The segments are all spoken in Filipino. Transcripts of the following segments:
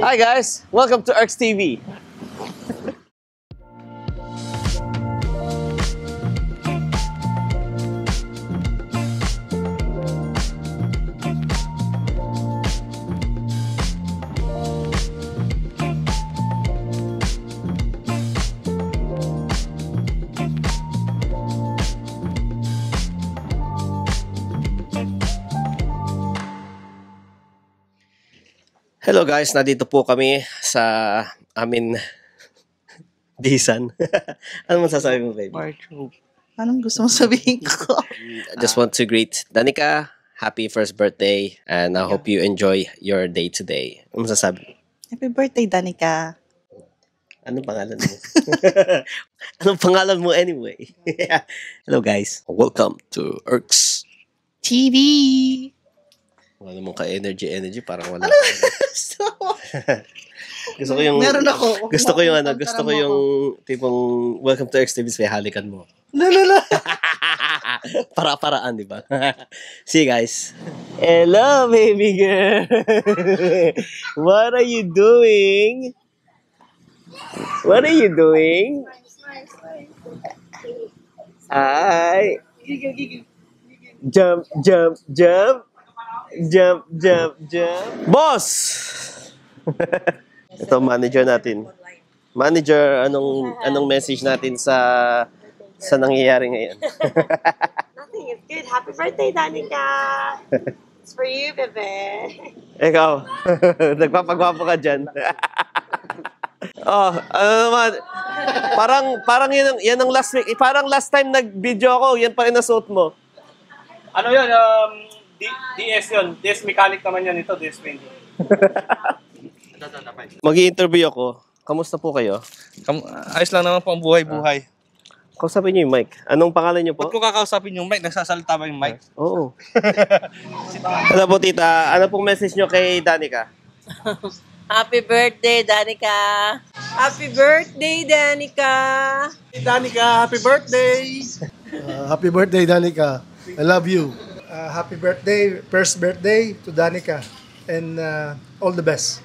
Hi guys, welcome to Erks TV. Hello guys, nandito po kami sa amin Disan. Ano masasabi mo, baby? Wardrobe. Anong gusto mo sabihin ko? I just want to greet Danica, happy first birthday, and I hope you enjoy your day today. Ano masasabi mo? Happy birthday, Danica. Anong pangalan mo? Anong pangalan mo anyway? Hello guys, welcome to Erks TV. Wala mong ka-energy, parang wala. Gusto ko yung... Meron ako. Gusto ko yung tipong welcome to Erks TV, may halikan mo. Lala. Para-paraan, di ba? See you guys. Hello, baby girl. What are you doing? What are you doing? Hi. Jump, jump, jump. Jump, jump, jump. Boss! Ito, manager natin. Manager, anong message natin sa nangyayari ngayon? Nothing is good. Happy birthday, Danica! It's for you, bebe. Ikaw, nagpapagwapo ka dyan. Oh, ano naman, parang yan ang last week. Parang last time nag-video ako, yan pa rin nasuot mo. Ano yun? DS yun. DS mechanic naman yan ito. DS painting. Mag-i-interview ako. Kamusta po kayo? Ayos lang naman po ang buhay-buhay. Kausapin niyo yung mic. Anong pangalan niyo po? Ba't ko kakausapin yung mic? Nagsasalita ba yung mic? Oo. Ano po, tita? Ano pong message niyo kay Danica? Happy birthday, Danica! Happy birthday, Danica! Danica, happy birthday! Happy birthday, Danica. I love you. Happy birthday, first birthday to Danica. And all the best.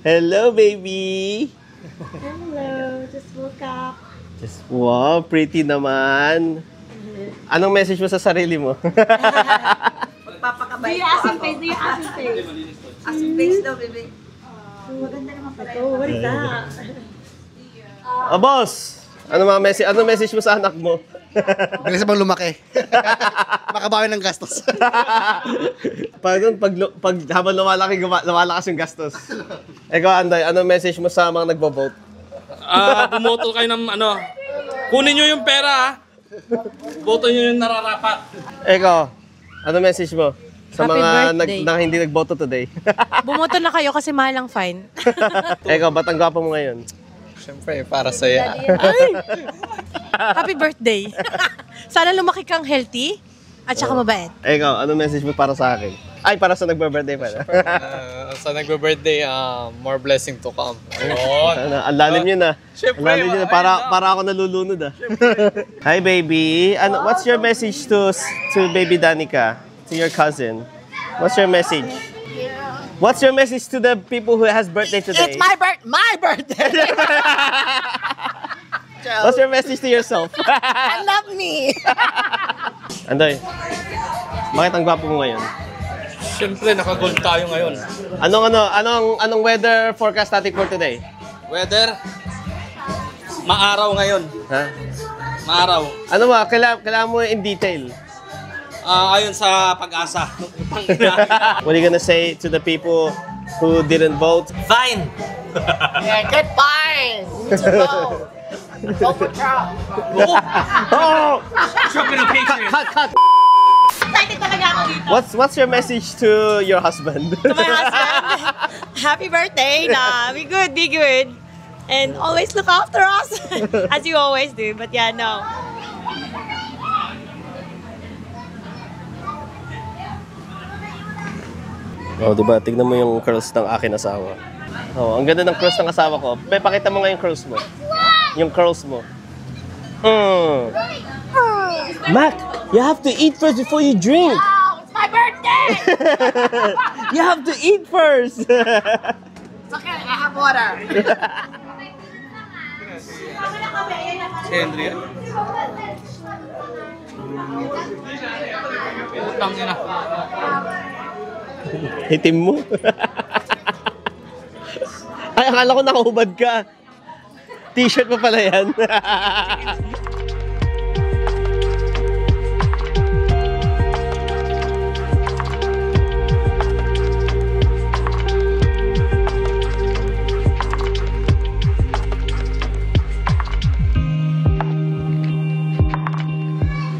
Hello, baby! Hello, just woke up. Wow, pretty naman. Anong message mo sa sarili mo? Magpapakabay ko ako. Do you asin face? Asin face daw, bebe. Maganda naman pala. What is that? Boss! Anong message mo sa anak mo? Bilis bang lumaki? Makabawi ng gastos. pag habang lumalakas yung gastos. Ikaw, Anday, anong message mo sa mga nagbo-vote? Bumoto kayo ng kunin nyo yung pera, boto nyo yung nararapat. Ikaw, anong message mo sa Happy mga birthday. hindi nagboto today? Bumoto na kayo kasi mahal ang fine. Ikaw, ba't ang gwapo mo ngayon? Siyempre, para saya. Happy birthday. Sana lumaki kang healthy at saka mabait. Ikaw, anong message mo para sa akin? Ay, para sa nagbe-birthday pala. Sa nagbe-birthday, more blessing to come. Ang lalim yun ah. Siyempre, Ang lalim yun ah. Para ako nalulunod ah. Hi baby. What's your message to baby Danica? To your cousin? What's your message? What's your message to the people who has birthday today? It's my birthday! What's your message to yourself? I love me! Andoy, bakit ang gwapo mo ngayon? Siyempre, nakagold tayo ngayon. Anong weather forecast natin for today? Weather, maaraw ngayon. Ha? Maaraw. Ano ba? Kailangan mo in detail. Ayon sa pag-asa. What are you gonna say to the people who didn't vote? Fine! Yeah, good fine! Go for Trump! Oh! Trump in a picture. Cut! Excited talaga ako dito. What's your message to your husband? To my husband, happy birthday na. Be good, be good. And always look after us. As you always do. But yeah, no. Oh, diba? Tignan mo yung curls ng akin asawa. Oh, ang ganda ng curls ng asawa ko. Pakita mo nga yung curls mo. Yung curls mo. Mac, you have to eat first before you drink. Wow, it's my birthday! You have to eat first. It's okay, I have water. Si Andrea. Utang niya na. Hitim mo. Ay, akala ko nakahubad ka. T-shirt pa pala yan.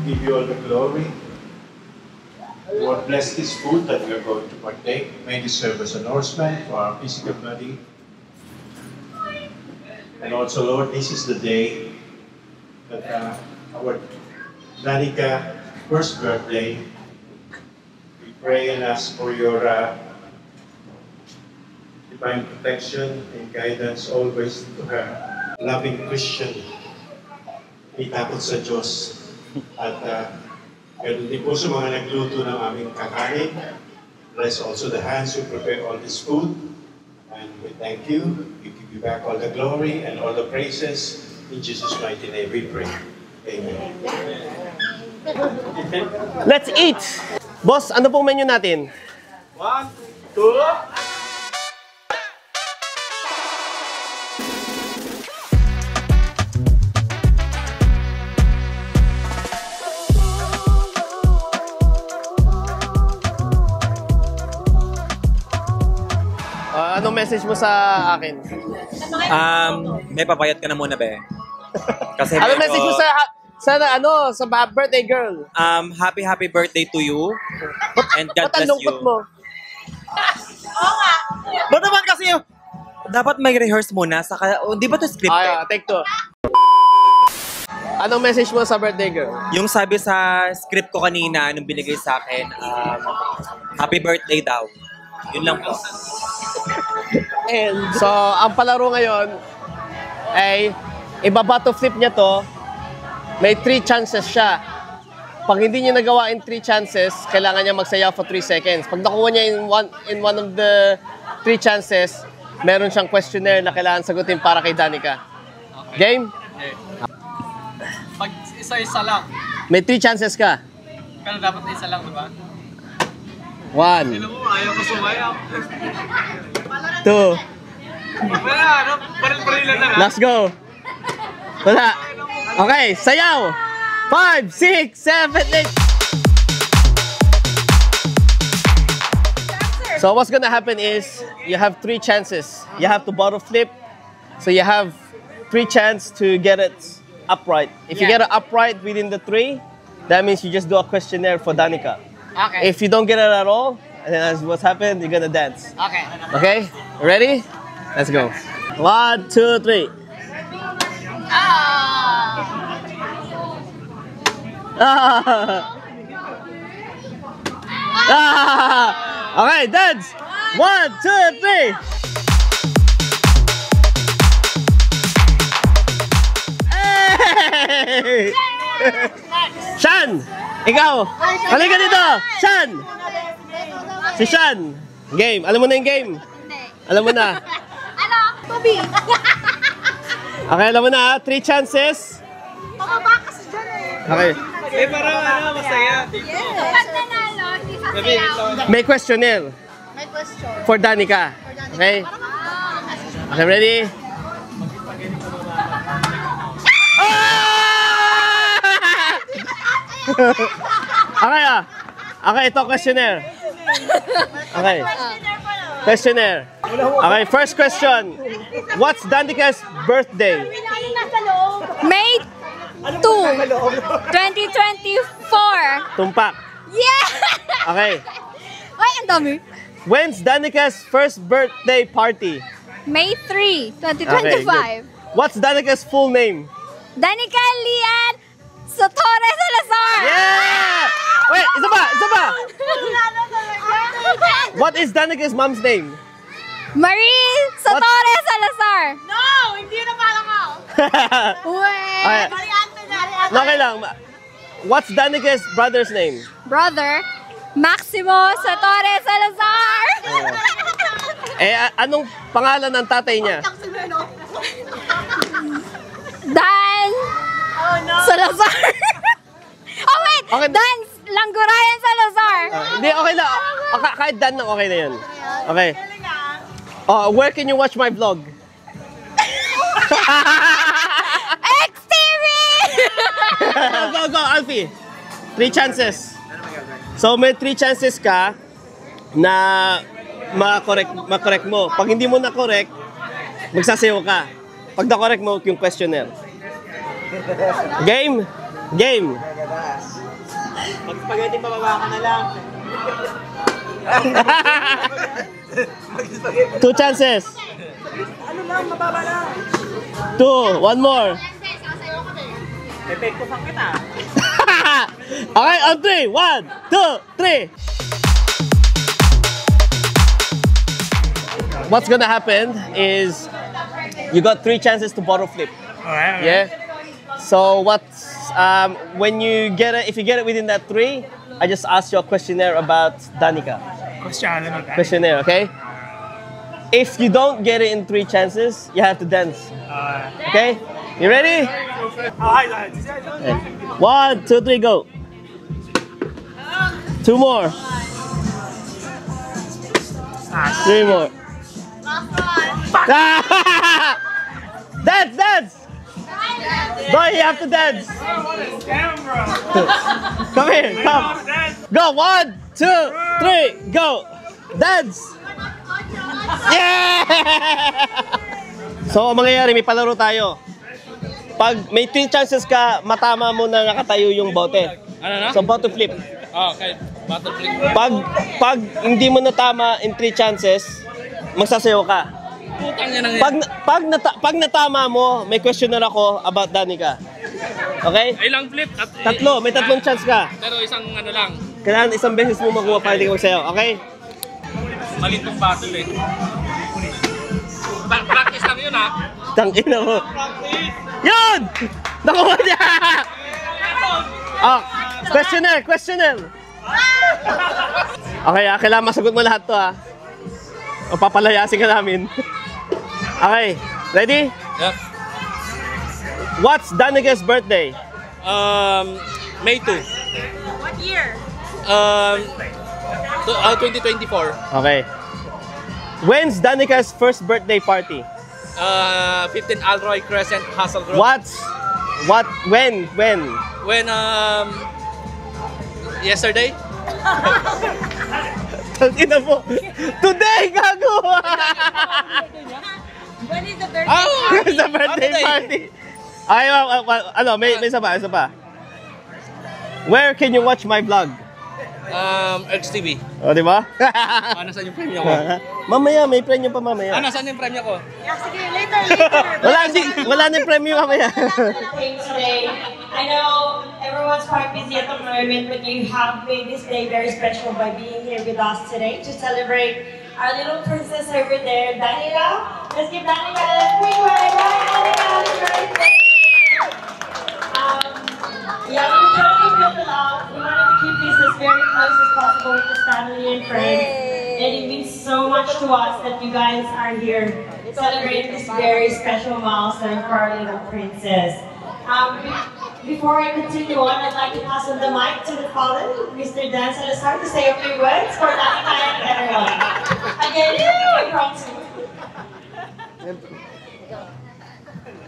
Give you all the glory. Lord, bless this food that we are going to partake. May this serve as a nourishment for our physical body. And also, Lord, this is the day that our Danica first birthday. We pray and ask for your divine protection and guidance always to her. Loving Christian, may takot sa Diyos. At ganun din po sa mga nagluto ng aming kakanin. Bless also the hands who prepare all this food. And we thank you. We give you back all the glory and all the praises. In Jesus' mighty name we pray. Amen. Let's eat! Boss, ano pong menu natin? 1, 2. Anong message mo sa akin? May papayat ka na muna, be. Kasi Anong message mo sa birthday girl? happy birthday to you. And God Ba't ang bless lungkot you. mo? Ba't naman kasi dapat may rehearse muna. Di ba ito scripted? Take two. Anong message mo sa birthday girl? Yung sabi sa script ko kanina, nung binigay sa akin, happy birthday daw. Yun lang po. So, ang palaro ngayon ay ibaba to flip niya to. May 3 chances siya. Pag hindi niya nagawa in 3 chances, kailangan niya magsayaw for 3 seconds. Pag nakuha niya in one of the 3 chances, meron siyang questionnaire na kailangan sagutin para kay Danica. Game? Pag isa-isa lang, May 3 chances ka. pero dapat isa lang, diba? 1, Ayaw ko sumayaw. 2, Wala, baril-barilan na lang. let's go. Wala. Okay, sayaw. 5, 6, 7, 8. So what's gonna happen is you have 3 chances. You have to bottle flip. So you have 3 chances to get it upright. If you get it upright within the 3, that means you just do a questionnaire for Danica. Okay. If you don't get it at all, and then that's what's happened, you're gonna dance. Okay. Okay? Ready? Let's go. 1, 2, 3. Okay, dance. 1, 2, 3. Hey! Shan! Ikaw! Halika dito! Shan! Si Shan! Game. Alam mo na yung game? Alam mo na. Ano? Toby! Okay, alam mo na. 3 chances. Pababa kasi dyan eh. Okay. Parang masaya. Pag nanalo, hindi sasayaw. May questionnaire May question. for Danica. Okay? Okay, ready? Okay Okay, ito questionnaire. Okay. Questionnaire. Okay, first question. What's Danica's birthday? May 2, 2024. Tumpak. Yeah! Okay. Ay, ang dami. When's Danica's first birthday party? May 3, 2025. Okay, good. What's Danica's full name? Danica Lian Sotore Salazar! Yeah! Wait, isa pa! What is Danica's mom's name? Marie Sotore Salazar! No! Hindi na parang ako. Wait! Okay. Okay lang. What's Danica's brother's name? Brother, Maximo Sotore Salazar! Anong pangalan ng tatay niya? Dan Salazar! Oh wait! Okay. Dan Langgurayan Salazar! Hindi, okay lang. Kahit Dan lang, okay na yun. Okay. Where can you watch my vlog? XTV! Go, Alfie. 3 chances. So, may 3 chances ka na ma-correct mo. Pag hindi mo na-correct, magsasayaw ka. Pag na-correct mo, yung questionnaire. Game? Game. Mag-spaghetti pababa ka na lang. 2 chances. Ano lang, mababa lang. 2. One more. Epekto sang kita. Okay, on 3. 1, 2, 3. What's gonna happen is you got 3 chances to bottle flip. Alright. Yeah. So when you get it, if you get it within that 3, I just ask you a questionnaire about Danica. Questionnaire, okay? If you don't get it in 3 chances, you have to dance. Okay? You ready? Okay. 1, 2, 3, go. 2 more. 3 more. Dance! Boy, you have to dance. Come here, come. Go, 1, 2, 3, go. Dance. Yeah! So, ang mangyayari, may palaro tayo. Pag may 3 chances ka, matama mo na nakatayo yung bote. Ano na? So, bottle flip. Okay, bottle flip. Pag hindi mo natama in 3 chances, magsasayaw ka. Putang yan ang Pag natama mo, may questionnaire ako about Danica. Okay? ilang flip? May 3 chance ka. Pero isang ano lang. Kailangan isang beses mo makuha para hindi ka magsayaw. Okay? Malitong battle eh. Practice lang yun ha. Tangina mo. Yun! Nakuha niya! Questionnaire. Okay, kailangan masagot mo lahat to ha. O papalayasin ka namin. Okay, ready? Yep. What's Danica's birthday? May 2. What year? 2024. Okay. When's Danica's first birthday party? 15 Alroy Crescent, Hassel Grove. When? When, yesterday? Tangina mo. Today, gago! When is the birthday? Where's the birthday party? Ay, may isa pa. Where can you watch my vlog? Ergs TV. O, di ba? Nasaan yung premium ko? Mamaya, may premium pa mamaya. Nasaan yung premium ko? Yeah, sige, later. Wala na yung premium mamaya. Today. I know everyone's quite busy at the moment, but you have made this day very special by being here with us today to celebrate our little princess over there, Danica. Let's give Danica a big round. Danica, happy birthday! Yeah, we totally feel the love. We wanted to keep this as very close as possible with this family and friends. And it means so much to us that you guys are here celebrating this very special milestone for our little princess. Before I continue on, I'd like to pass on the mic to the father, Mr. Dan Salazar, to say a few words for Danica and everyone. Again, we're proud to.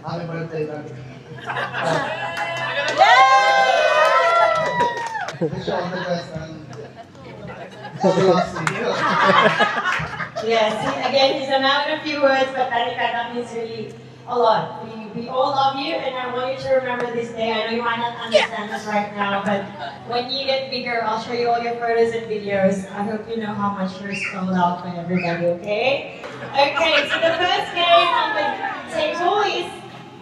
Happy birthday, Danica. Yes, again, he's announced a few words, but Danica, that means really a lot. We we all love you, and I want you to remember this day. I know you might not understand this right now, but when you get bigger, I'll show you all your photos and videos. I hope you know how much you're sold out by everybody, okay? Okay, so the first game on the table is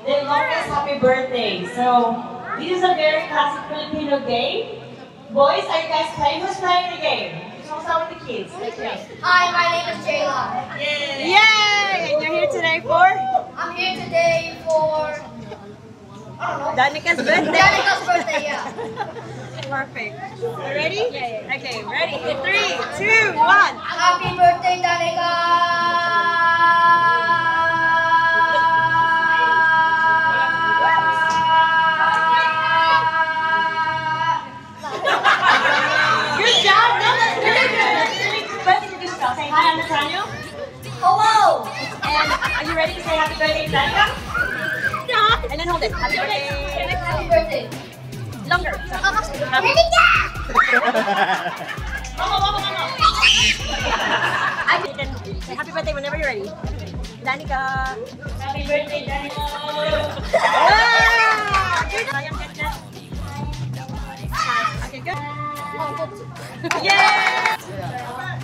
the longest happy birthday. So this is a very classic Filipino game. Boys, are you guys playing? Who's playing the game? So we'll start with the kids. Okay. Hi, my name is Jayla. Yay! And you're here today for? I'm here today for Danika's birthday. Danica's birthday, yeah. Perfect. You ready? Yeah. Okay, ready? 3, 2, 1. Happy birthday, Danica! Good job! No, that's really good. Let's introduce yourself. Say hi, I'm Nathaniel. Hello! And are you ready to say happy birthday to Danica? Yeah. And then hold it. Happy birthday. Happy birthday. Longer. Danica! Mama. I can say happy birthday whenever you're ready. Danica. Happy birthday, Danica. Okay, good. Yeah.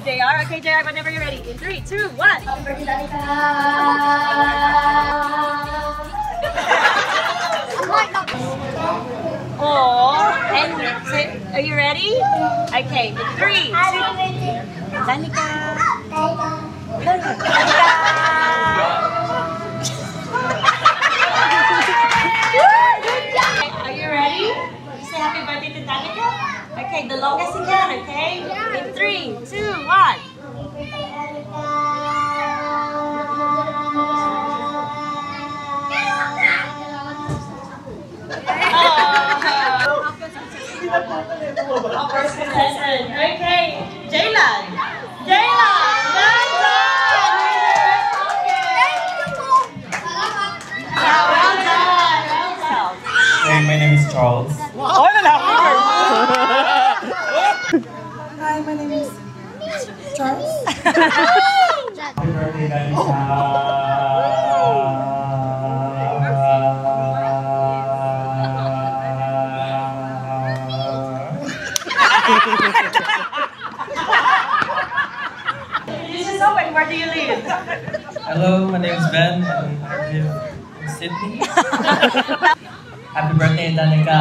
JR, okay, JR, whenever you're ready. In 3, 2, 1. Happy birthday, Danica! Oh, and say, are you ready? Okay, 3, 2, Danica. Are you ready? Say happy birthday to Danica. Okay, the longest you can, okay? In 3, 2, 1. Our first contestant. Okay, Jaylan. Jaylan! Well done! Hey, my name is Charles. Hi, my name is Charles. Happy birthday, This is open. Where do you live? Hello, my name is Ben and I live in Sydney. Happy birthday, Danica!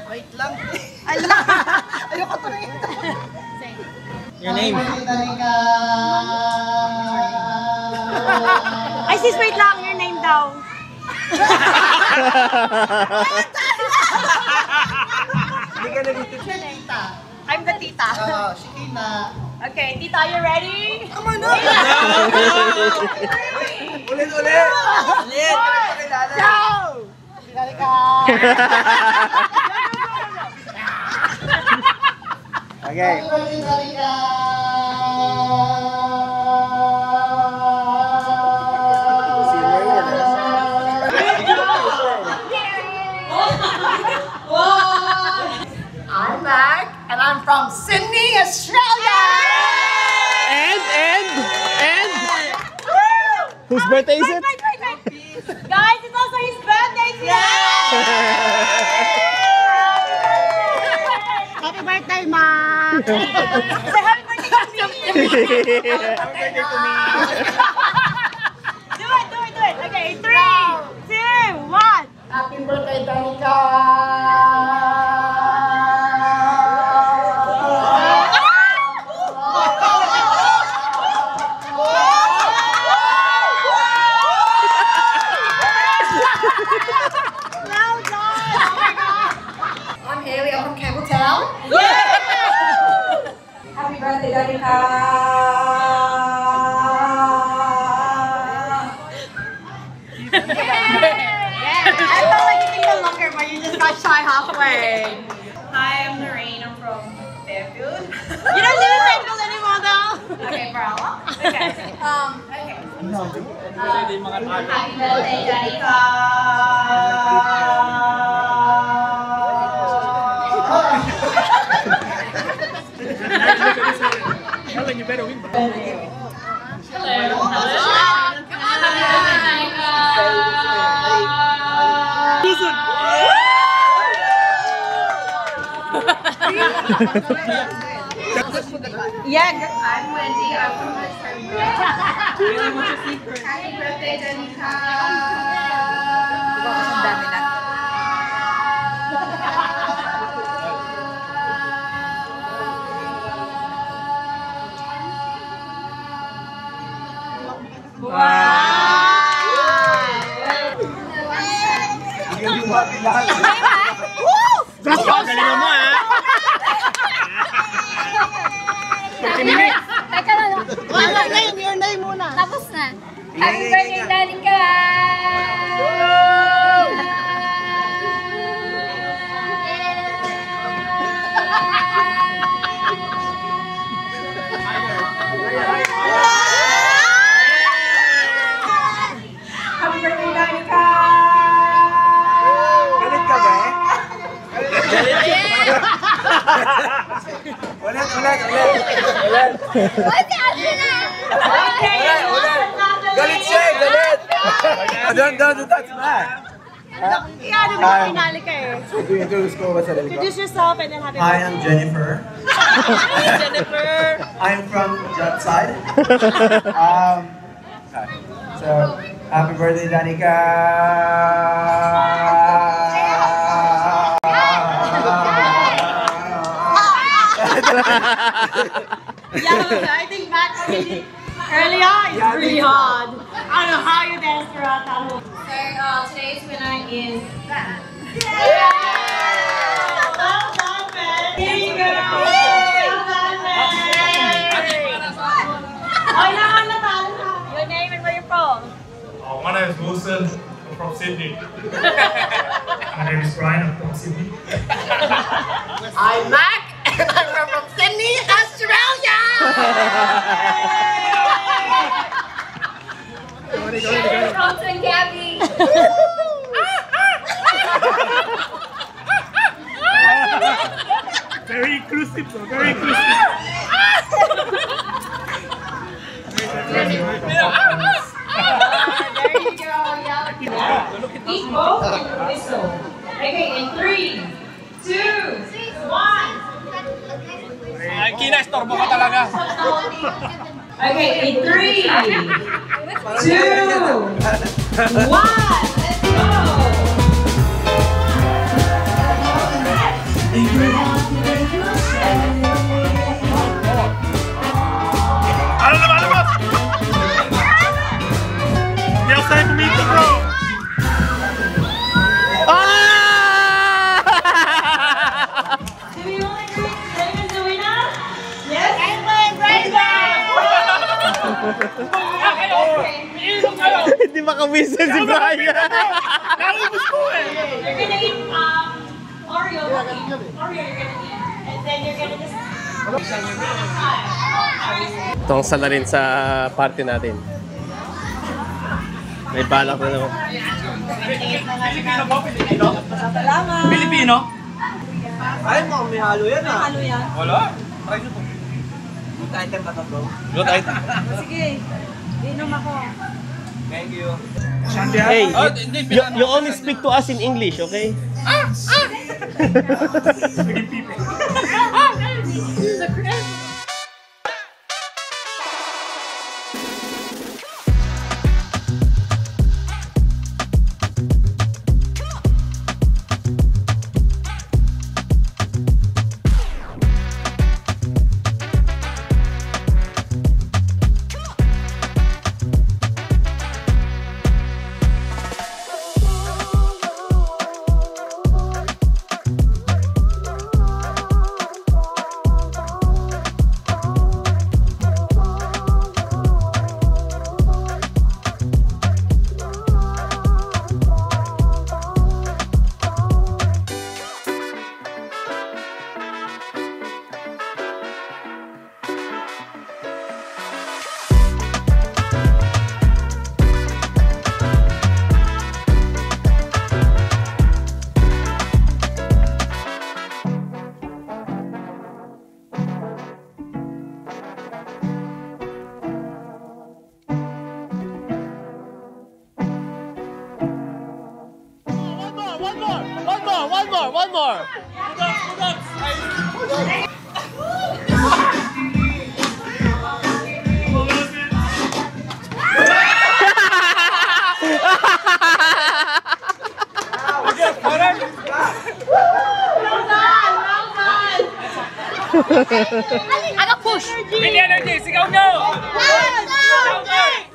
Wait lang. Ayoko to rin. Your name? Ay, sis, wait lang. Your name daw. Hindi ka nagtitip. Tita. I'm the tita. Si Tina. Okay, tita, you ready? Come on up! Ulit! Go! Okay. I'm Mac, and I'm from Sydney, Australia! And whose birthday is it? Wait. Guys, it's also his birthday today! Happy birthday, Ma! Say happy birthday to me! Do it! Okay, 3, 2, 1! Happy birthday, Danica! I'm Haley, I'm from Campbelltown. Happy birthday, Danica! I felt like you took a longer, but you just got shy halfway. Hi, I'm Noreen. I'm from Fairfield. You don't live in Fairfield anymore, though. Okay, for how long? Okay. Okay. Happy birthday, Danica! Helen, you better win. Yeah. I'm Wendy. I'm from my Happy birthday, Danica. Galingan mo, ha? Teka lang. Your name muna. Tapos na. Happy birthday, Danica! Happy birthday, Danica! Galit ka ba? Ulit. What's happening? Galit siya, galit! Don't touch that. Introduce ko ba sarili ko? Introduce yourself and then happy Hi, I'm Jennifer. Jennifer. I'm from that side. So, happy birthday, Danica! Yeah, I think Matt already earlier is really hard. I don't know how you dance throughout that whole. So, today's winner is Ben. Well done, man. Here you go! Well done, Ben! Oh, yeah, natalo na. Your name and where you're from? My name is Wilson. I'm from Sydney. My name is Brian. I'm from Sydney. I'm Mac, and I'm from Sydney, Australia. From Gabby. Very inclusive, bro. Very inclusive. There you go, yeah. Eat both and whistle. Okay, in 3, 2, 1. Ay, Kina, istorbo ka talaga. Okay, in 3, 2, 1. Let's go. Alabas! Hindi ako sa'yo kumito, bro. Do we want to do Raymond the winner? Yes? Hindi makawisan si Brian. Naubos ko eh. You're gonna eat Oreo. Oreo you're gonna eat. And then you're gonna just... Itong salarin sa party natin. May balak na naman. Pilipino po, Pilipino? Salamat. Pilipino? Ay, mukhang may halo yan ah. Halo yan. Wala. Try nyo po. Good item ba ito, bro? Good item. Sige. Inom ako. Thank you. Hey, you only speak to us in English, okay? more, one more. I got push. Big energy, sigaw nyo! Happy birthday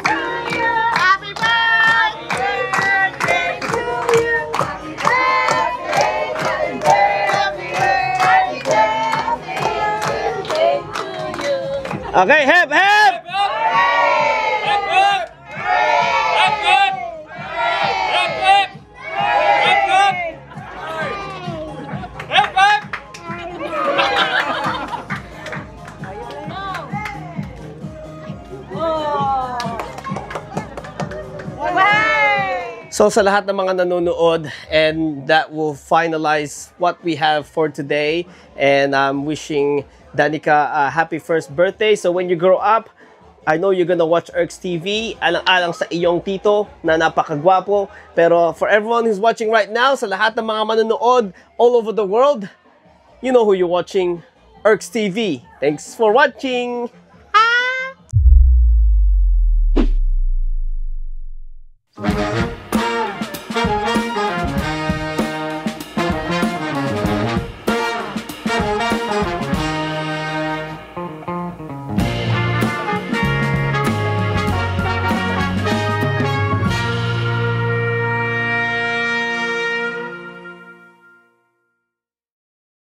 to you. Happy birthday to you. Happy birthday, happy birthday, happy birthday to you. Okay, hep, hep! So sa lahat ng mga nanonood, and that will finalize what we have for today. And I'm wishing Danica a happy first birthday. So when you grow up, I know you're gonna watch Erks TV. Alang-alang sa iyong tito na napakagwapo. Pero for everyone who's watching right now, sa lahat ng mga manonood all over the world, you know who you're watching, Erks TV. Thanks for watching!